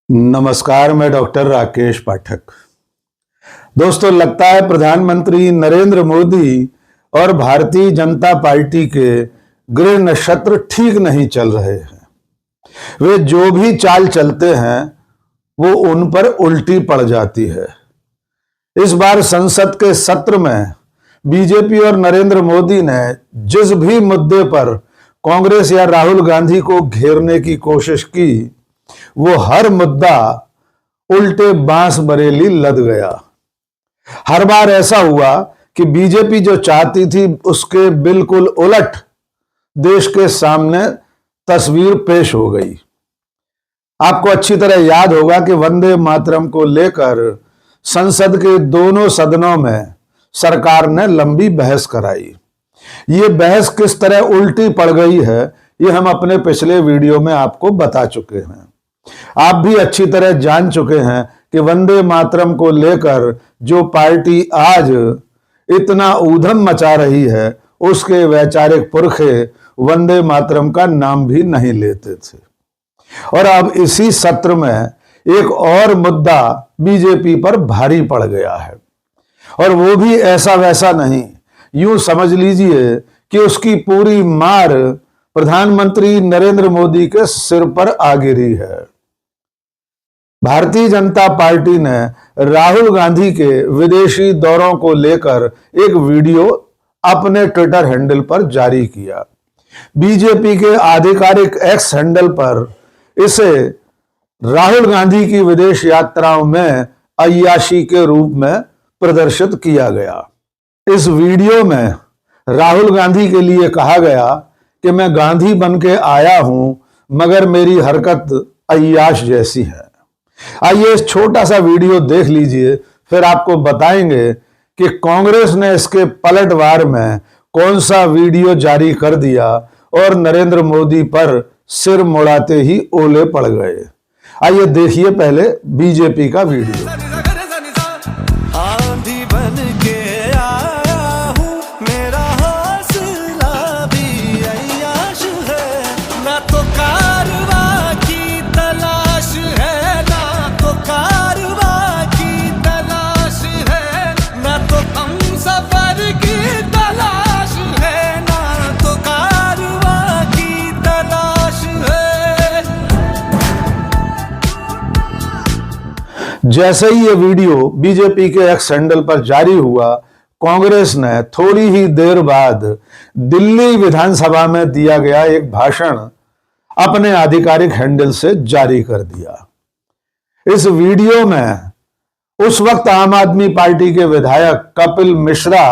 नमस्कार, मैं डॉक्टर राकेश पाठक। दोस्तों, लगता है प्रधानमंत्री नरेंद्र मोदी और भारतीय जनता पार्टी के गृह नक्षत्र ठीक नहीं चल रहे हैं। वे जो भी चाल चलते हैं वो उन पर उल्टी पड़ जाती है। इस बार संसद के सत्र में बीजेपी और नरेंद्र मोदी ने जिस भी मुद्दे पर कांग्रेस या राहुल गांधी को घेरने की कोशिश की, वो हर मुद्दा उल्टे बांस बरेली लद गया। हर बार ऐसा हुआ कि बीजेपी जो चाहती थी उसके बिल्कुल उलट देश के सामने तस्वीर पेश हो गई। आपको अच्छी तरह याद होगा कि वंदे मातरम को लेकर संसद के दोनों सदनों में सरकार ने लंबी बहस कराई। ये बहस किस तरह उल्टी पड़ गई है, ये हम अपने पिछले वीडियो में आपको बता चुके हैं। आप भी अच्छी तरह जान चुके हैं कि वंदे मातरम को लेकर जो पार्टी आज इतना ऊधम मचा रही है, उसके वैचारिक पुरखे वंदे मातरम का नाम भी नहीं लेते थे। और अब इसी सत्र में एक और मुद्दा बीजेपी पर भारी पड़ गया है, और वो भी ऐसा वैसा नहीं। यूं समझ लीजिए कि उसकी पूरी मार प्रधानमंत्री नरेंद्र मोदी के सिर पर आ गिरी है। भारतीय जनता पार्टी ने राहुल गांधी के विदेशी दौरों को लेकर एक वीडियो अपने ट्विटर हैंडल पर जारी किया। बीजेपी के आधिकारिक एक्स हैंडल पर इसे राहुल गांधी की विदेश यात्राओं में अय्याशी के रूप में प्रदर्शित किया गया। इस वीडियो में राहुल गांधी के लिए कहा गया कि मैं गांधी बन के आया हूं, मगर मेरी हरकत अय्याश जैसी है। आइए इस छोटा सा वीडियो देख लीजिए, फिर आपको बताएंगे कि कांग्रेस ने इसके पलटवार में कौन सा वीडियो जारी कर दिया और नरेंद्र मोदी पर सिर मुड़ाते ही ओले पड़ गए। आइए देखिए पहले बीजेपी का वीडियो। जैसे ही ये वीडियो बीजेपी के एक्स हैंडल पर जारी हुआ, कांग्रेस ने थोड़ी ही देर बाद दिल्ली विधानसभा में दिया गया एक भाषण अपने आधिकारिक हैंडल से जारी कर दिया। इस वीडियो में उस वक्त आम आदमी पार्टी के विधायक कपिल मिश्रा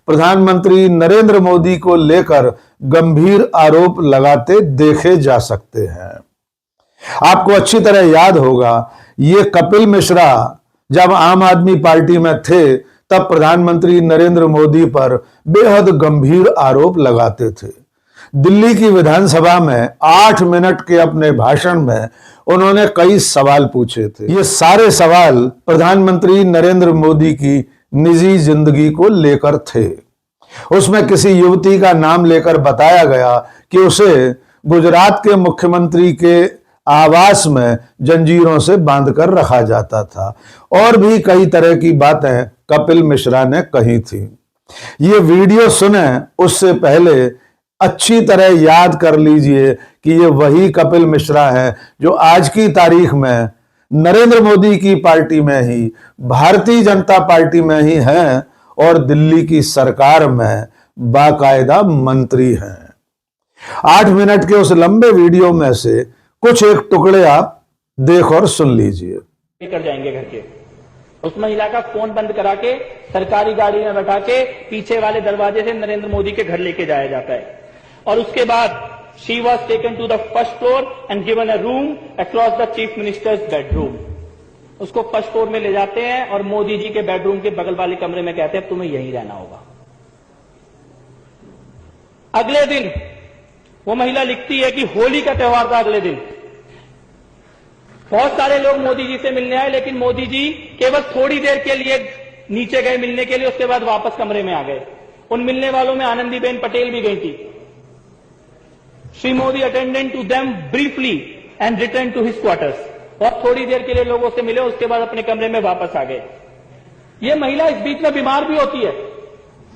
प्रधानमंत्री नरेंद्र मोदी को लेकर गंभीर आरोप लगाते देखे जा सकते हैं। आपको अच्छी तरह याद होगा, ये कपिल मिश्रा जब आम आदमी पार्टी में थे तब प्रधानमंत्री नरेंद्र मोदी पर बेहद गंभीर आरोप लगाते थे। दिल्ली की विधानसभा में 8 मिनट के अपने भाषण में उन्होंने कई सवाल पूछे थे। ये सारे सवाल प्रधानमंत्री नरेंद्र मोदी की निजी जिंदगी को लेकर थे। उसमें किसी युवती का नाम लेकर बताया गया कि उसे गुजरात के मुख्यमंत्री के आवास में जंजीरों से बांधकर रखा जाता था, और भी कई तरह की बातें कपिल मिश्रा ने कही थी। ये वीडियो सुने उससे पहले अच्छी तरह याद कर लीजिए कि ये वही कपिल मिश्रा है जो आज की तारीख में नरेंद्र मोदी की पार्टी में ही, भारतीय जनता पार्टी में ही हैं और दिल्ली की सरकार में बाकायदा मंत्री हैं। 8 मिनट के उस लंबे वीडियो में से कुछ एक टुकड़े आप देख और सुन लीजिए। लेकर जाएंगे घर के, उस महिला का फोन बंद करा के सरकारी गाड़ी में बैठा के पीछे वाले दरवाजे से नरेंद्र मोदी के घर लेके जाया जाता है, और उसके बाद she was taken to the first floor and given a room across the chief minister's bedroom. उसको फर्स्ट फ्लोर में ले जाते हैं और मोदी जी के बेडरूम के बगल वाले कमरे में कहते हैं तुम्हें यहीं रहना होगा। अगले दिन वो महिला लिखती है कि होली का त्योहार था। अगले दिन बहुत सारे लोग मोदी जी से मिलने आए, लेकिन मोदी जी केवल थोड़ी देर के लिए नीचे गए मिलने के लिए, उसके बाद वापस कमरे में आ गए। उन मिलने वालों में आनंदीबेन पटेल भी गई थी। Shri Modi attended to them briefly and returned to his quarters. वो अब थोड़ी देर के लिए लोगों से मिले, उसके बाद अपने कमरे में वापस आ गए। ये महिला इस बीच में बीमार भी होती है।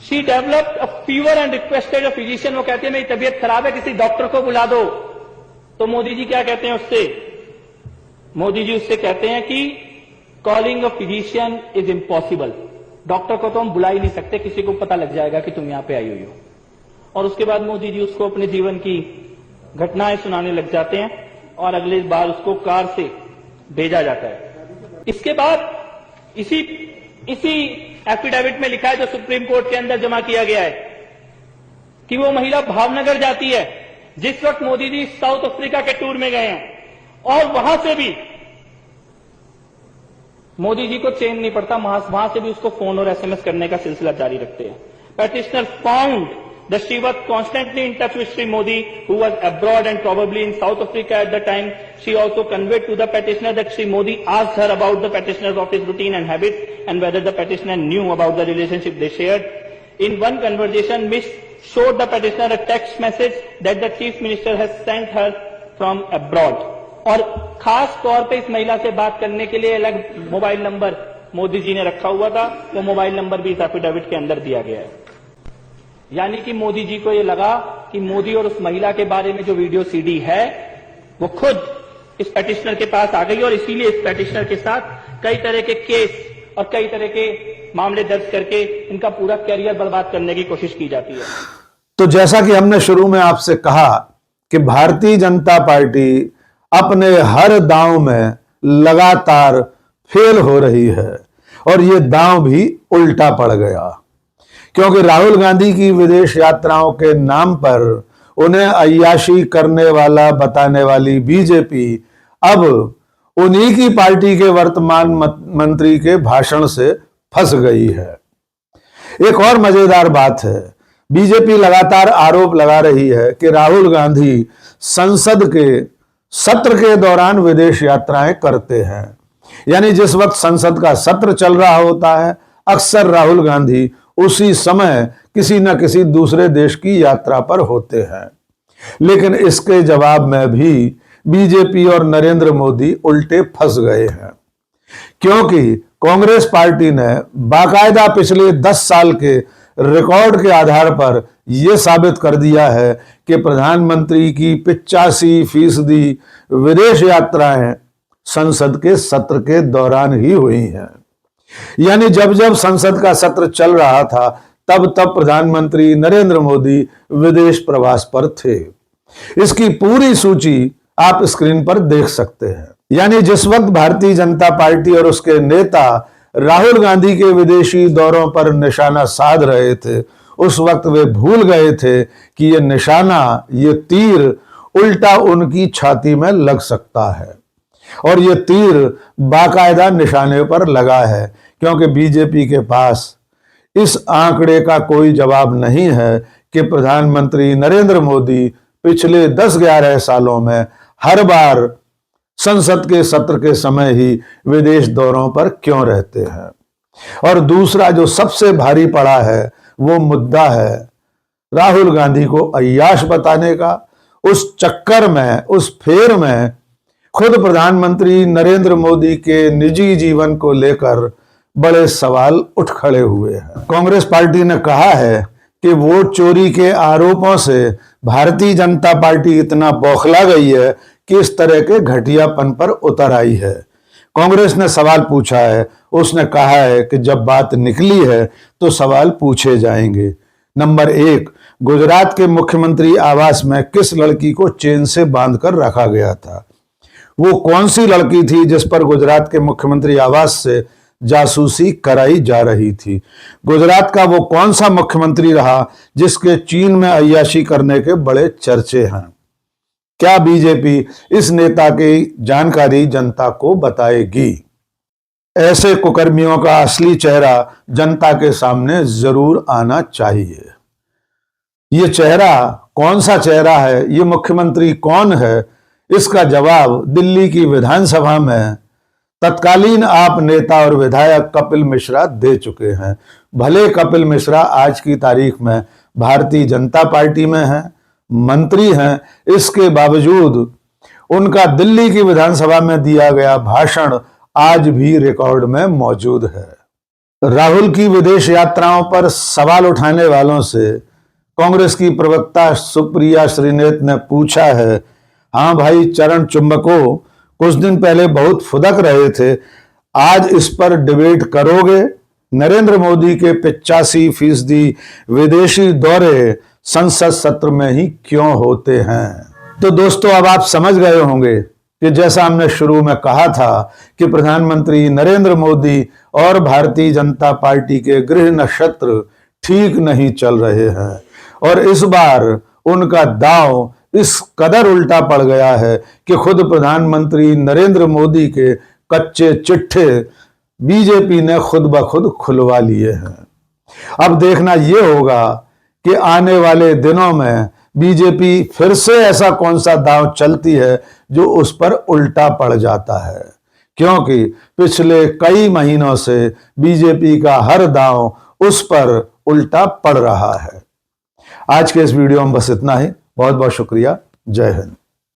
She developed a fever and requested a physician. वो कहती है मेरी तबीयत खराब है, किसी डॉक्टर को बुला दो। तो मोदी जी क्या कहते हैं उससे? मोदी जी उससे कहते हैं कि calling a physician is impossible. Doctor को तो हम बुला ही नहीं सकते, किसी को पता लग जाएगा कि तुम यहां पे आई हुई हो। और उसके बाद मोदी जी उसको अपने जीवन की घटनाएं सुनाने लग जाते हैं और अगले बार उसको कार से भेजा जाता है। इसके बाद इसी एफिडेविट में लिखा है, जो सुप्रीम कोर्ट के अंदर जमा किया गया है, कि वो महिला भावनगर जाती है जिस वक्त मोदी जी साउथ अफ्रीका के टूर में गए हैं, और वहां से भी मोदी जी को चैन नहीं पड़ता, वहां से भी उसको फोन और एसएमएस करने का सिलसिला जारी रखते हैं। Petitioner found that she was constantly in touch with Sri Modi, who was abroad and probably in South Africa at the time. She also conveyed to the petitioner that Sri Modi asked her about the petitioner's office routine and habits and whether the petitioner knew about the relationship they shared. In one conversation, Miss showed the petitioner a text message that the Chief Minister has sent her from abroad. और खास तौर पे इस महिला से बात करने के लिए अलग मोबाइल नंबर मोदी जी ने रखा हुआ था, वो मोबाइल नंबर भी इस एफिडेविट के अंदर दिया गया है। यानी कि मोदी जी को ये लगा कि मोदी और उस महिला के बारे में जो वीडियो सीडी है वो खुद इस पेटिशनर के पास आ गई, और इसीलिए इस पेटिशनर के साथ कई तरह के केस और कई तरह के मामले दर्ज करके इनका पूरा कैरियर बर्बाद करने की कोशिश की जाती है। तो जैसा कि हमने शुरू में आपसे कहा कि भारतीय जनता पार्टी अपने हर दांव में लगातार फेल हो रही है, और ये दांव भी उल्टा पड़ गया, क्योंकि राहुल गांधी की विदेश यात्राओं के नाम पर उन्हें अय्याशी करने वाला बताने वाली बीजेपी अब उन्हीं की पार्टी के वर्तमान मंत्री के भाषण से फंस गई है। एक और मजेदार बात है, बीजेपी लगातार आरोप लगा रही है कि राहुल गांधी संसद के सत्र के दौरान विदेश यात्राएं करते हैं। यानी जिस वक्त संसद का सत्र चल रहा होता है, अक्सर राहुल गांधी उसी समय किसी न किसी दूसरे देश की यात्रा पर होते हैं। लेकिन इसके जवाब में भी बीजेपी और नरेंद्र मोदी उल्टे फंस गए हैं, क्योंकि कांग्रेस पार्टी ने बाकायदा पिछले 10 साल के रिकॉर्ड के आधार पर यह साबित कर दिया है कि प्रधानमंत्री की 85% विदेश यात्राएं संसद के सत्र के दौरान ही हुई हैं। यानी जब जब संसद का सत्र चल रहा था, तब तब प्रधानमंत्री नरेंद्र मोदी विदेश प्रवास पर थे। इसकी पूरी सूची आप स्क्रीन पर देख सकते हैं। यानी जिस वक्त भारतीय जनता पार्टी और उसके नेता राहुल गांधी के विदेशी दौरों पर निशाना साध रहे थे, उस वक्त वे भूल गए थे कि ये निशाना, ये तीर उल्टा उनकी छाती में लग सकता है, और ये तीर बाकायदा निशाने पर लगा है, क्योंकि बीजेपी के पास इस आंकड़े का कोई जवाब नहीं है कि प्रधानमंत्री नरेंद्र मोदी पिछले 10-11 सालों में हर बार संसद के सत्र के समय ही विदेश दौरों पर क्यों रहते हैं। और दूसरा जो सबसे भारी पड़ा है, वो मुद्दा है राहुल गांधी को अय्याश बताने का। उस चक्कर में, उस फेर में खुद प्रधानमंत्री नरेंद्र मोदी के निजी जीवन को लेकर बड़े सवाल उठ खड़े हुए हैं। कांग्रेस पार्टी ने कहा है कि वोट चोरी के आरोपों से भारतीय जनता पार्टी इतना बौखला गई है कि इस तरह के घटियापन पर उतर आई है। कांग्रेस ने सवाल पूछा है, उसने कहा है कि जब बात निकली है तो सवाल पूछे जाएंगे। नंबर 1, गुजरात के मुख्यमंत्री आवास में किस लड़की को चेन से बांधकर रखा गया था? वो कौन सी लड़की थी जिस पर गुजरात के मुख्यमंत्री आवास से जासूसी कराई जा रही थी? गुजरात का वो कौन सा मुख्यमंत्री रहा जिसके चीन में अय्याशी करने के बड़े चर्चे हैं? क्या बीजेपी इस नेता की जानकारी जनता को बताएगी? ऐसे कुकर्मियों का असली चेहरा जनता के सामने जरूर आना चाहिए। ये चेहरा कौन सा चेहरा है, ये मुख्यमंत्री कौन है, इसका जवाब दिल्ली की विधानसभा में तत्कालीन आप नेता और विधायक कपिल मिश्रा दे चुके हैं। भले कपिल मिश्रा आज की तारीख में भारतीय जनता पार्टी में हैं, मंत्री हैं, इसके बावजूद उनका दिल्ली की विधानसभा में दिया गया भाषण आज भी रिकॉर्ड में मौजूद है। राहुल की विदेश यात्राओं पर सवाल उठाने वालों से कांग्रेस की प्रवक्ता सुप्रिया श्रीनेत ने पूछा है, हाँ भाई चरण चुंबकों, कुछ दिन पहले बहुत फुदक रहे थे, आज इस पर डिबेट करोगे? नरेंद्र मोदी के 85% विदेशी दौरे संसद सत्र में ही क्यों होते हैं? तो दोस्तों, अब आप समझ गए होंगे कि जैसा हमने शुरू में कहा था कि प्रधानमंत्री नरेंद्र मोदी और भारतीय जनता पार्टी के गृह नक्षत्र ठीक नहीं चल रहे हैं और इस बार उनका दांव इस कदर उल्टा पड़ गया है कि खुद प्रधानमंत्री नरेंद्र मोदी के कच्चे चिट्ठे बीजेपी ने खुद ब खुद खुलवा लिए हैं। अब देखना यह होगा कि आने वाले दिनों में बीजेपी फिर से ऐसा कौन सा दांव चलती है जो उस पर उल्टा पड़ जाता है, क्योंकि पिछले कई महीनों से बीजेपी का हर दांव उस पर उल्टा पड़ रहा है। आज के इस वीडियो में बस इतना ही। बहुत बहुत शुक्रिया। जय हिंद।